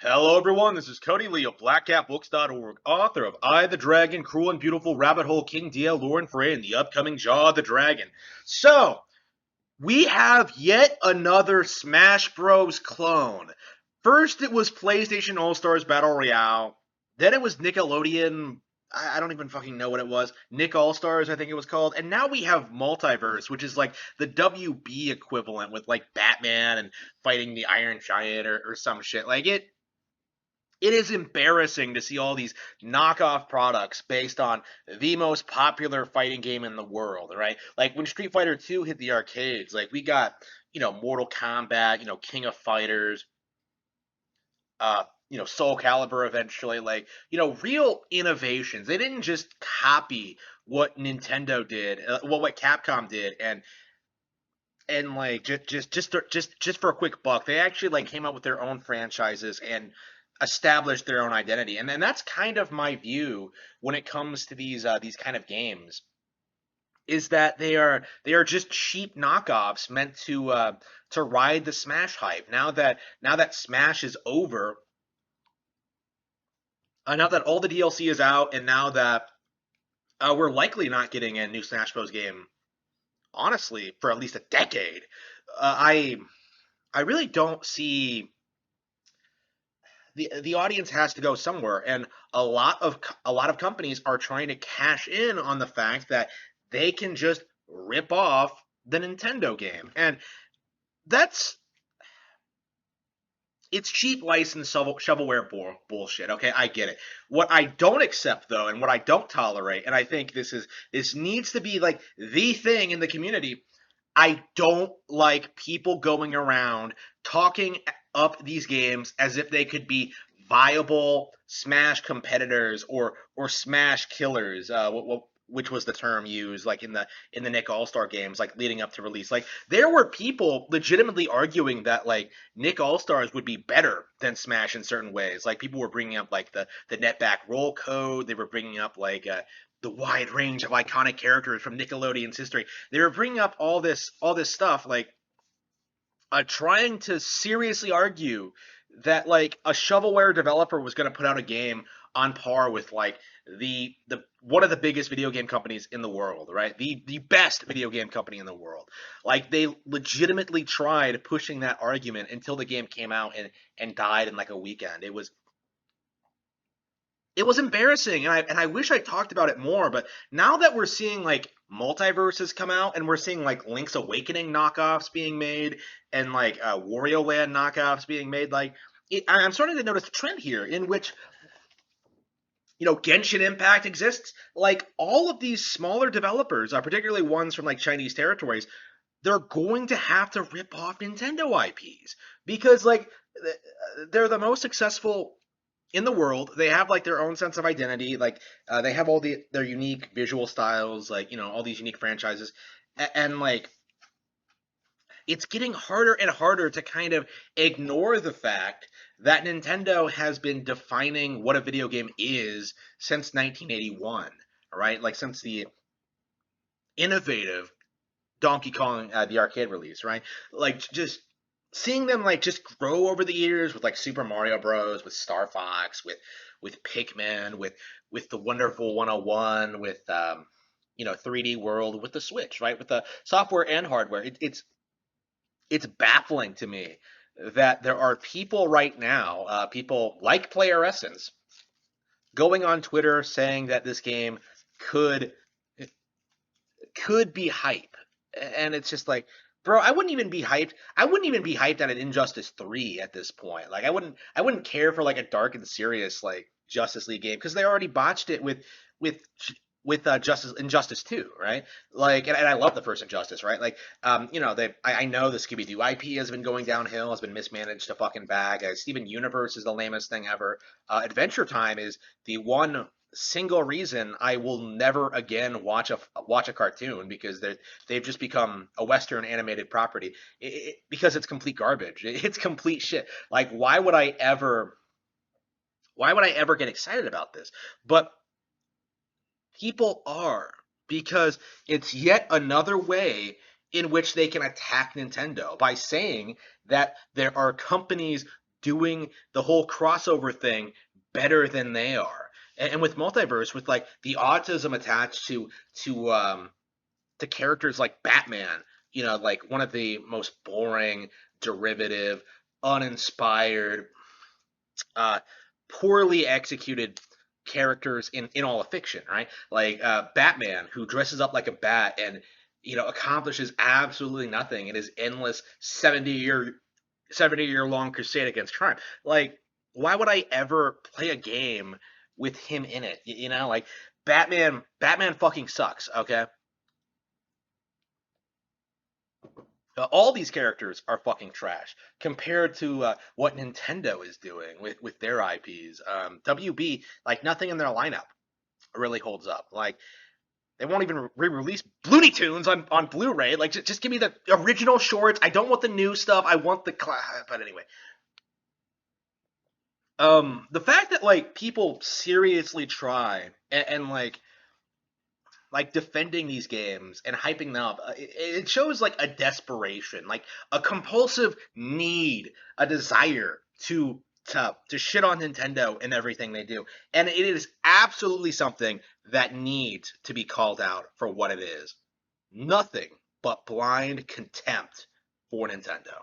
Hello everyone, this is Cody Lee of BlackCatBooks.org, author of I the Dragon, Cruel and Beautiful Rabbit Hole King DL Lauren Frey, and the upcoming Jaw of the Dragon. So, we have yet another Smash Bros. Clone. First it was PlayStation All-Stars Battle Royale, then it was Nickelodeon, I don't even fucking know what it was, Nick All-Stars I think it was called, and now we have Multiverse, which is like the WB equivalent with like Batman and fighting the Iron Giant or some shit. Like it is embarrassing to see all these knockoff products based on the most popular fighting game in the world, right? Like when Street Fighter 2 hit the arcades, like we got, Mortal Kombat, King of Fighters, Soul Calibur eventually, like, real innovations. They didn't just copy what Nintendo did, what Capcom did, and like just for a quick buck, they actually like came up with their own franchises and established their own identity. And that's kind of my view when it comes to these kind of games, is that they are just cheap knockoffs meant to ride the Smash hype. Now that Smash is over, now that all the DLC is out, and now that we're likely not getting a new Smash Bros. Game, honestly, for at least a decade, I really don't see the audience has to go somewhere, and a lot of companies are trying to cash in on the fact that they can just rip off the Nintendo game, and that's it's cheap license shovelware bullshit. Okay, I get it. What I don't accept though, and what I don't tolerate, and I think this needs to be like the thing in the community. I don't like people going around talking up these games as if they could be viable Smash competitors or Smash killers. Which was the term used like in the Nick All-Star games, like leading up to release. Like there were people legitimately arguing that like Nick All-Stars would be better than Smash in certain ways. Like people were bringing up like the netback roll code. They were bringing up like the wide range of iconic characters from Nickelodeon's history. They were bringing up all this stuff, like trying to seriously argue that like a shovelware developer was going to put out a game on par with like the one of the biggest video game companies in the world, right? The best video game company in the world. Like they legitimately tried pushing that argument until the game came out and died in like a weekend. It was embarrassing, and I wish I talked about it more. But now that we're seeing like multiverses come out, and we're seeing like Link's Awakening knockoffs being made, and like Wario Land knockoffs being made, like I'm starting to notice a trend here in which Genshin Impact exists. Like all of these smaller developers, particularly ones from like Chinese territories, they're going to have to rip off Nintendo IPs because like they're the most successful in the world. They have like their own sense of identity. Like they have all their unique visual styles, like all these unique franchises, and like it's getting harder and harder to kind of ignore the fact that Nintendo has been defining what a video game is since 1981. All right, like since the innovative Donkey Kong, the arcade release, right? Like just seeing them like just grow over the years with like Super Mario Bros, with Star Fox, with Pikmin, with the Wonderful 101, with 3D World, with the Switch, right? With the software and hardware. It's baffling to me that there are people right now, people like Player Essence, going on Twitter saying that this game could could be hype. And it's just like, bro, I wouldn't even be hyped. I wouldn't even be hyped at an Injustice 3 at this point. Like I wouldn't care for like a dark and serious like Justice League game because they already botched it with with Injustice 2, right? Like, and I love the first Injustice, right? Like, I know the Scooby Doo IP has been going downhill, has been mismanaged to fucking bag. Steven Universe is the lamest thing ever. Adventure Time is the one single reason I will never again watch a cartoon because they've just become a Western animated property because it's complete garbage. It's complete shit. Like, why would I ever get excited about this? But people are, because it's yet another way in which they can attack Nintendo by saying that there are companies doing the whole crossover thing better than they are. And with multiverse, with like the autism attached to characters like Batman, like one of the most boring, derivative, uninspired, uh, poorly executed characters in all of fiction, right? Like Batman, who dresses up like a bat and accomplishes absolutely nothing in his endless 70-year long crusade against crime. Like, why would I ever play a game with him in it? Like Batman fucking sucks. Okay, all these characters are fucking trash compared to what Nintendo is doing with their IPs. WB, like nothing in their lineup really holds up. Like they won't even re-release Looney Tunes on Blu-ray. Like just give me the original shorts. I don't want the new stuff. I want the but anyway. The fact that like people seriously try and like defending these games and hyping them up, it shows like a desperation, like a compulsive need, a desire to shit on Nintendo and everything they do. And it is absolutely something that needs to be called out for what it is. Nothing but blind contempt for Nintendo.